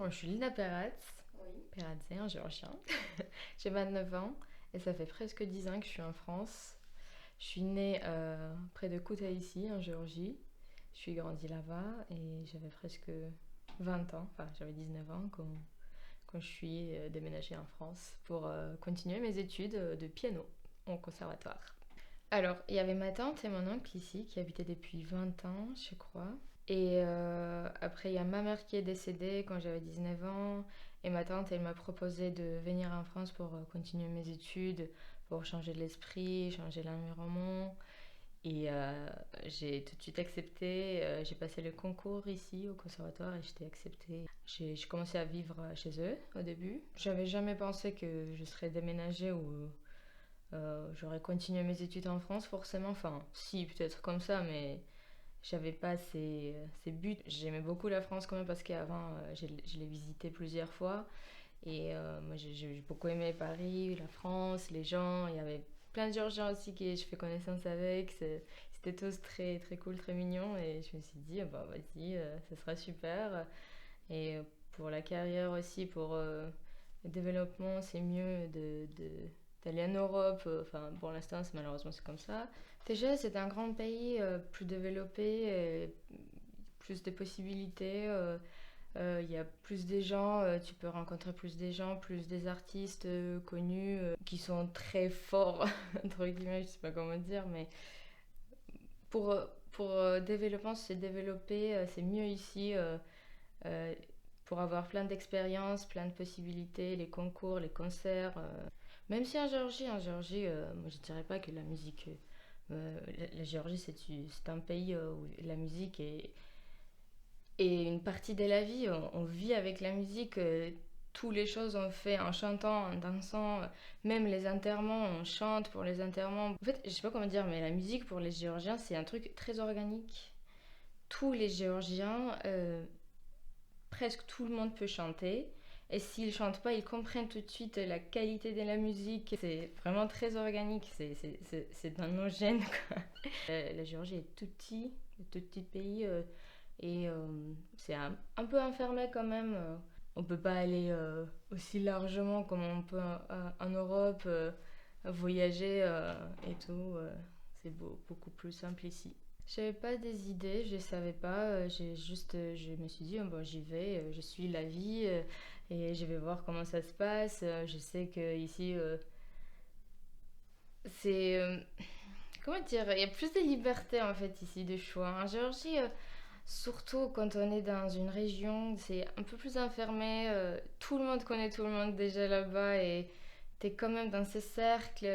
Bon, je suis Lina Peratz, Oui. Peratze, un géorgien. J'ai 29 ans et ça fait presque 10 ans que je suis en France. Je suis née près de Koutaïssi, en Géorgie. Je suis grandie là-bas et j'avais presque 20 ans, enfin j'avais 19 ans quand je suis déménagée en France pour continuer mes études de piano au conservatoire. Alors, il y avait ma tante et mon oncle ici qui habitaient depuis 20 ans, je crois. Et après, il y a ma mère qui est décédée quand j'avais 19 ans. Et ma tante, elle m'a proposé de venir en France pour continuer mes études, pour changer l'esprit, changer l'environnement. Et j'ai tout de suite accepté. J'ai passé le concours ici au conservatoire et j'étais acceptée. J'ai commencé à vivre chez eux au début. J'avais jamais pensé que je serais déménagée ou j'aurais continué mes études en France forcément. Enfin, si, peut-être comme ça, mais j'avais pas ces buts. J'aimais beaucoup la France quand même parce qu'avant, je l'ai visité plusieurs fois. Et moi, j'ai beaucoup aimé Paris, la France, les gens. Il y avait plein de Géorgiens aussi qui je fais connaissance avec. C'était tous très, très cool, très mignons. Et je me suis dit, bah vas-y, ça sera super. Et pour la carrière aussi, pour le développement, c'est mieux d'aller en Europe. Enfin, pour l'instant, malheureusement, c'est comme ça. Déjà, c'est un grand pays, plus développé, plus de possibilités. Il y a plus des gens, tu peux rencontrer plus des gens, plus des artistes connus qui sont très forts, entre guillemets, je sais pas comment dire, mais pour développement, c'est développé, c'est mieux ici. Euh, pour avoir plein d'expériences, plein de possibilités, les concours, les concerts. Même si en Géorgie, moi je dirais pas que la musique. La Géorgie, c'est un pays où la musique est une partie de la vie. On vit avec la musique. Toutes les choses on fait en chantant, en dansant, même les enterrements, on chante pour les enterrements. En fait, je sais pas comment dire, mais la musique pour les Géorgiens, c'est un truc très organique. Tous les Géorgiens presque tout le monde peut chanter. Et s'ils ne chantent pas, ils comprennent tout de suite la qualité de la musique. C'est vraiment très organique, c'est dans nos gènes, quoi. La Géorgie est tout petit pays, et c'est un peu enfermé quand même. On peut pas aller aussi largement comme on peut en Europe, voyager et tout. C'est beaucoup plus simple ici. J'avais pas des idées, je savais pas. Je me suis dit, oh, bon, j'y vais, je suis la vie et je vais voir comment ça se passe. Je sais que ici, c'est comment dire, il y a plus de liberté en fait ici de choix. En Géorgie, surtout quand on est dans une région, c'est un peu plus enfermé. Tout le monde connaît tout le monde déjà là-bas et t'es quand même dans ce cercle.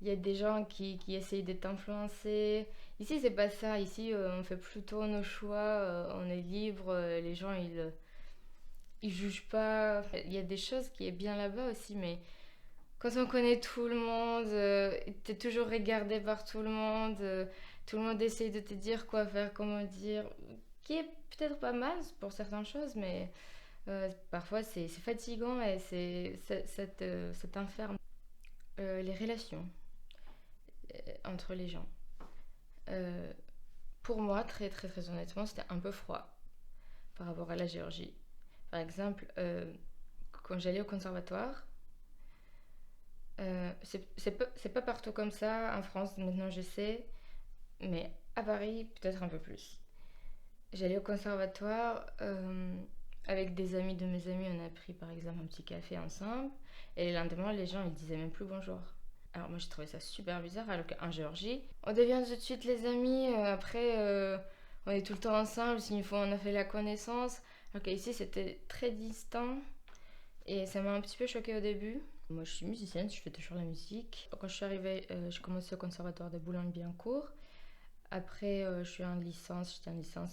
Il y a des gens qui essayent de t'influencer. Ici, c'est pas ça. Ici, on fait plutôt nos choix. On est libre. Les gens, ils jugent pas. Il y a des choses qui est bien là-bas aussi, mais quand on connaît tout le monde, t'es toujours regardé par tout le monde. Tout le monde essaye de te dire quoi faire, comment dire. Qui est peut-être pas mal pour certaines choses, mais parfois c'est fatigant et ça t'enferme. Les relations entre les gens. Euh, pour moi, très très très honnêtement, c'était un peu froid par rapport à la Géorgie. Par exemple, quand j'allais au conservatoire, c'est pas partout comme ça. En France, maintenant je sais, mais à Paris, peut-être un peu plus. J'allais au conservatoire avec des amis de mes amis, on a pris par exemple un petit café ensemble, et le lendemain, les gens ils disaient même plus bonjour. Alors moi j'ai trouvé ça super bizarre, alors qu'en Géorgie, on devient tout de suite les amis, après on est tout le temps ensemble, s'il faut on a fait la connaissance, alors qu'ici c'était très distant, et ça m'a un petit peu choquée au début. Moi je suis musicienne, je fais toujours la musique. Quand je suis arrivée, je commençais au conservatoire de Boulogne-Billancourt. Après, j'étais en licence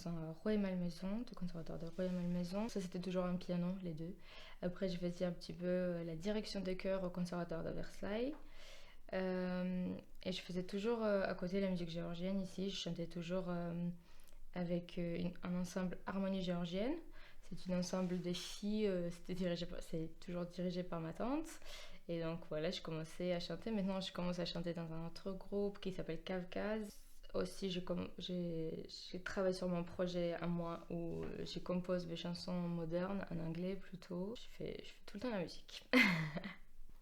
en Rueil-Malmaison, au conservatoire de Rueil-Malmaison. Ça, c'était toujours un piano, les deux. Après, j'ai fait un petit peu la direction de chœur au conservatoire de Versailles. Et je faisais toujours à côté la musique géorgienne ici. Je chantais toujours avec un ensemble harmonie géorgienne. C'est un ensemble de filles, c'est toujours dirigé par ma tante. Et donc voilà, je commençais à chanter. Maintenant, je commence à chanter dans un autre groupe qui s'appelle Kavkaz. Aussi, j'ai travaillé sur mon projet à moi où je compose des chansons modernes en anglais plutôt. Je fais tout le temps la musique.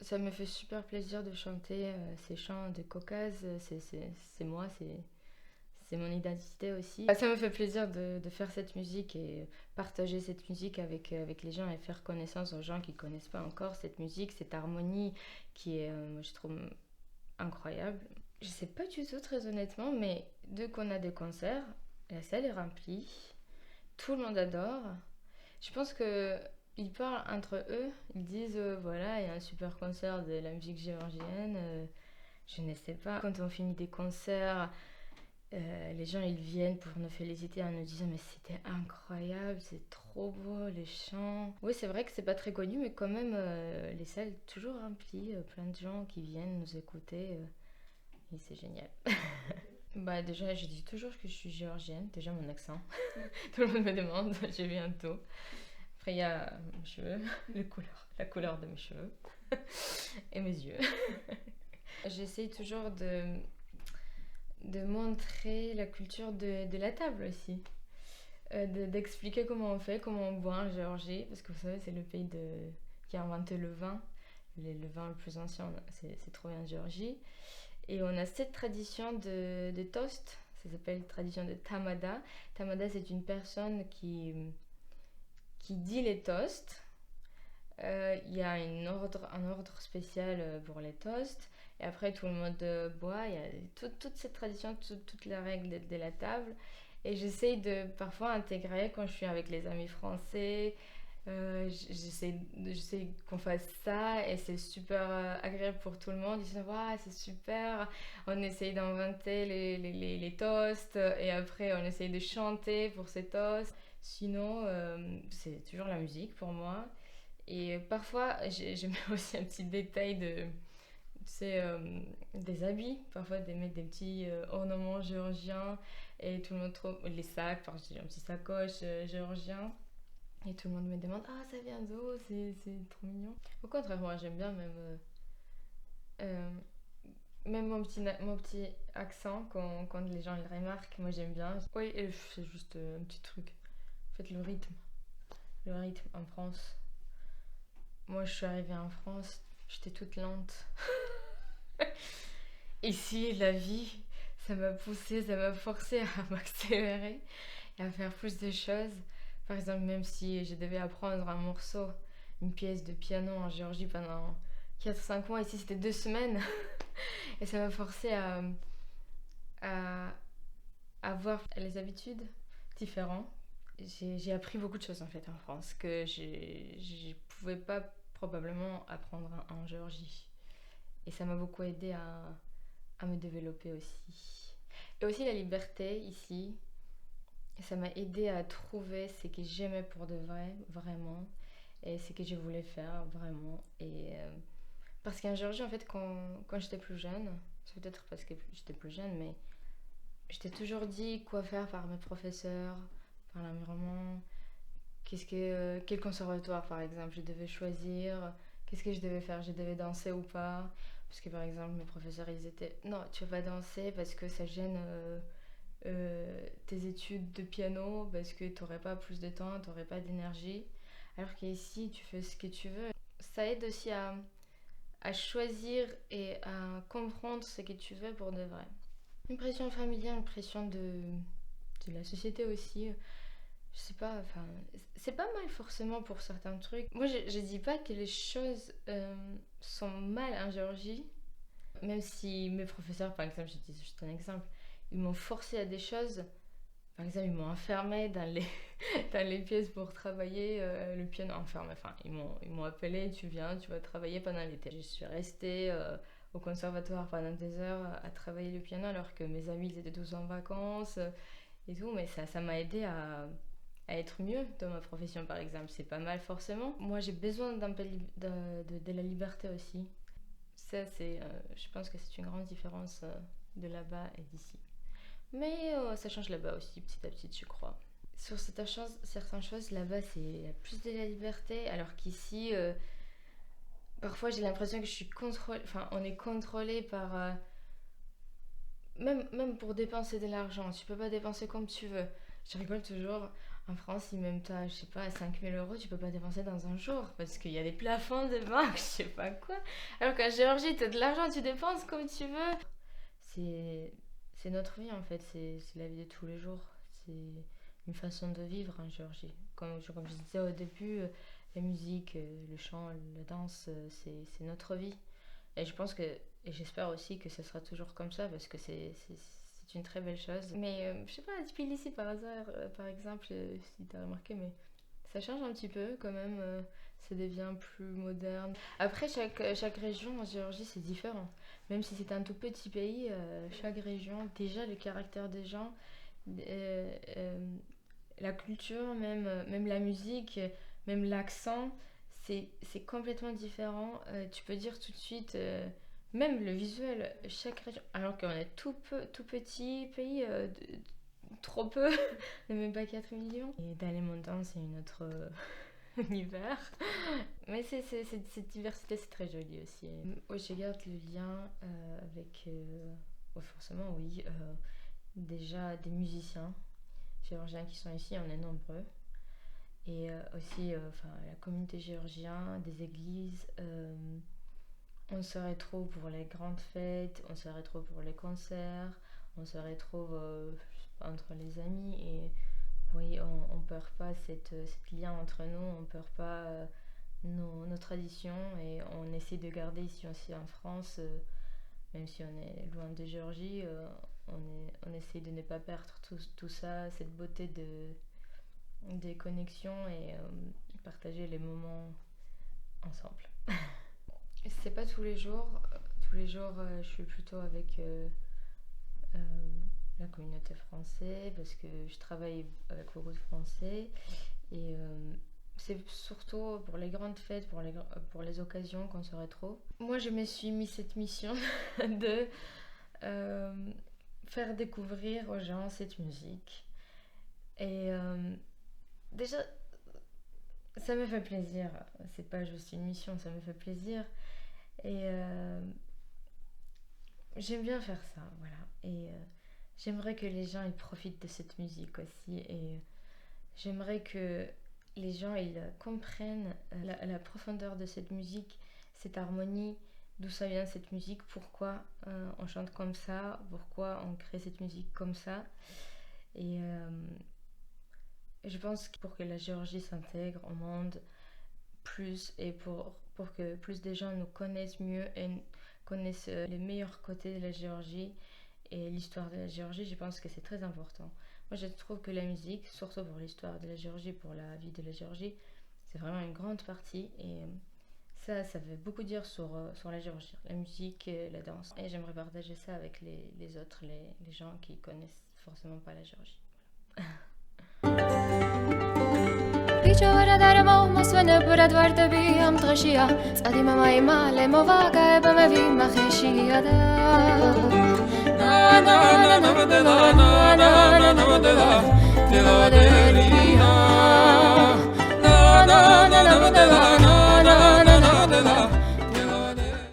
Ça me fait super plaisir de chanter ces chants de Caucase. C'est moi, c'est mon identité aussi. Ça me fait plaisir de faire cette musique et partager cette musique avec les gens et faire connaissance aux gens qui ne connaissent pas encore cette musique, cette harmonie qui est, je trouve, incroyable. Je sais pas du tout, très honnêtement, mais dès qu'on a des concerts, la salle est remplie, tout le monde adore. Je pense que ils parlent entre eux, ils disent voilà, il y a un super concert de la musique géorgienne. Je ne sais pas. Quand on finit des concerts, les gens ils viennent pour nous féliciter en nous disant mais c'était incroyable, c'est trop beau les chants. Oui, c'est vrai que c'est pas très connu, mais quand même les salles toujours remplies, plein de gens qui viennent nous écouter. Et c'est génial. Bah déjà, je dis toujours que je suis géorgienne, déjà mon accent. Tout le monde me demande, je viens tôt. Après, il y a mes cheveux, la couleur de mes cheveux et mes yeux. J'essaye toujours de montrer la culture de la table aussi. D'expliquer comment on fait, comment on boit en Géorgie. Parce que vous savez, c'est le pays qui a inventé le vin. Le vin le plus ancien, c'est trouvé en Géorgie. Et on a cette tradition de toast, ça s'appelle tradition de tamada. Tamada, c'est une personne qui dit les toasts. Il y a un ordre spécial pour les toasts. Et après, tout le monde boit. Il y a toute cette tradition, toutes les règles de la table. Et j'essaye de parfois intégrer quand je suis avec les amis français. J'essaie qu'on fasse ça et c'est super agréable pour tout le monde. Ils disent ouais, c'est super. On essaye d'inventer les toasts et après on essaye de chanter pour ces toasts. Sinon, c'est toujours la musique pour moi. Et parfois, je mets aussi un petit détail des habits. Parfois, de mettre des petits ornements géorgiens et tout le monde trouve les sacs. Enfin, j'ai un petit sacoche géorgien. Et tout le monde me demande ah, ça vient d'où, c'est trop mignon. Au contraire, moi j'aime bien euh, même mon petit accent quand les gens le remarquent, moi j'aime bien. Oui, et c'est juste un petit truc. En fait, le rythme en France. Moi je suis arrivée en France, j'étais toute lente. Ici, la vie, ça m'a poussée, ça m'a forcée à m'accélérer et à faire plus de choses. Par exemple, même si je devais apprendre un morceau, une pièce de piano en Géorgie pendant 4 ou 5 mois, ici c'était 2 semaines. Et ça m'a forcé à avoir les habitudes différentes. J'ai appris beaucoup de choses en fait en France que je pouvais pas probablement apprendre en Géorgie. Et ça m'a beaucoup aidé à me développer aussi. Et aussi la liberté ici. Ça m'a aidé à trouver ce que j'aimais pour de vrai, vraiment, et ce que je voulais faire, vraiment. Parce qu'en Géorgie, en fait, quand j'étais plus jeune, c'est peut-être parce que j'étais plus jeune, mais j'étais toujours dit quoi faire par mes professeurs, par l'environnement, quel conservatoire, par exemple, je devais choisir, qu'est-ce que je devais faire, je devais danser ou pas. Parce que, par exemple, mes professeurs, ils étaient, non, tu vas pas danser parce que ça gêne... tes études de piano parce que tu n'aurais pas plus de temps, tu n'aurais pas d'énergie. Alors qu'ici, tu fais ce que tu veux. Ça aide aussi à choisir et à comprendre ce que tu veux pour de vrai. Une pression familiale, une pression de la société aussi. Je sais pas, enfin, c'est pas mal forcément pour certains trucs. Moi, je dis pas que les choses sont mal en Géorgie, même si mes professeurs, par exemple, je dis juste un exemple, ils m'ont forcé à des choses. Par exemple, ils m'ont enfermée dans dans les pièces pour travailler le piano. Enfermée, enfin, ils m'ont appelé, tu viens, tu vas travailler pendant l'été. Je suis restée au conservatoire pendant des heures à travailler le piano alors que mes amis ils étaient tous en vacances et tout. Mais ça m'a aidé à être mieux dans ma profession, par exemple. C'est pas mal forcément. Moi, j'ai besoin d'un peu de la liberté aussi. Ça, je pense que c'est une grande différence de là-bas et d'ici. Mais ça change là-bas aussi, petit à petit, je crois. Sur certaines choses, là-bas, c'est plus de la liberté, alors qu'ici, parfois, j'ai l'impression que je suis contrôlée. Enfin, on est contrôlé même pour dépenser de l'argent, tu peux pas dépenser comme tu veux. Je rigole toujours. En France, si même t'as, je sais pas, 5 000 euros, tu peux pas dépenser dans un jour parce qu'il y a des plafonds de banque, je sais pas quoi. Alors qu'en Géorgie, t'as de l'argent, tu dépenses comme tu veux. C'est, c'est notre vie en fait, c'est la vie de tous les jours. C'est une façon de vivre en Géorgie. Comme je disais au début, la musique, le chant, la danse, c'est notre vie. Et je pense que, et j'espère aussi que ce sera toujours comme ça parce que c'est une très belle chose. Mais je sais pas, Tbilissi par hasard, par exemple, si t'as remarqué, mais ça change un petit peu quand même. Ça devient plus moderne. Après, chaque région en Géorgie, c'est différent. Même si c'est un tout petit pays, chaque région, déjà le caractère des gens, euh, la culture, même la musique, même l'accent, c'est complètement différent. Tu peux dire tout de suite, même le visuel, chaque région, alors qu'on est tout petit pays, trop peu, on n'est même pas 4 millions. Et dans les montagnes, c'est une autre univers. Mais cette diversité, c'est très joli aussi. Oui, je garde le lien avec, ouais, forcément, oui, déjà des musiciens géorgiens qui sont ici, on est nombreux. Et aussi enfin, la communauté géorgienne, des églises. On se retrouve pour les grandes fêtes, on se retrouve pour les concerts, on se retrouve entre les amis. Et oui, on ne perd pas cette lien entre nous, on ne perd pas nos traditions. Et on essaie de garder ici aussi en France, même si on est loin de Géorgie, on essaie de ne pas perdre tout ça, cette beauté des connexions et partager les moments ensemble. C'est pas tous les jours. Tous les jours, je suis plutôt avec euh, la communauté française parce que je travaille avec beaucoup de Français. Et c'est surtout pour les grandes fêtes, pour les occasions qu'on se retrouve. Moi, je me suis mis cette mission de euh, faire découvrir aux gens cette musique. Et déjà, ça me fait plaisir. C'est pas juste une mission, ça me fait plaisir. Et j'aime bien faire ça, voilà. Et j'aimerais que les gens ils profitent de cette musique aussi. Et j'aimerais que les gens ils comprennent la profondeur de cette musique, cette harmonie, d'où ça vient cette musique, pourquoi on chante comme ça, pourquoi on crée cette musique comme ça. Et je pense que pour que la Géorgie s'intègre au monde plus et pour que plus de gens nous connaissent mieux et connaissent les meilleurs côtés de la Géorgie et l'histoire de la Géorgie, je pense que c'est très important. Moi, je trouve que la musique, surtout pour l'histoire de la Géorgie, pour la vie de la Géorgie, c'est vraiment une grande partie et ça veut beaucoup dire sur la Géorgie, la musique et la danse. Et j'aimerais partager ça avec les autres, les gens qui connaissent forcément pas la Géorgie. Picioare dar mo svene pura dvarte bi am trashia Sadi mama ima le mova ka ba me vi ma khishia da Na na na na na na na na na na na na na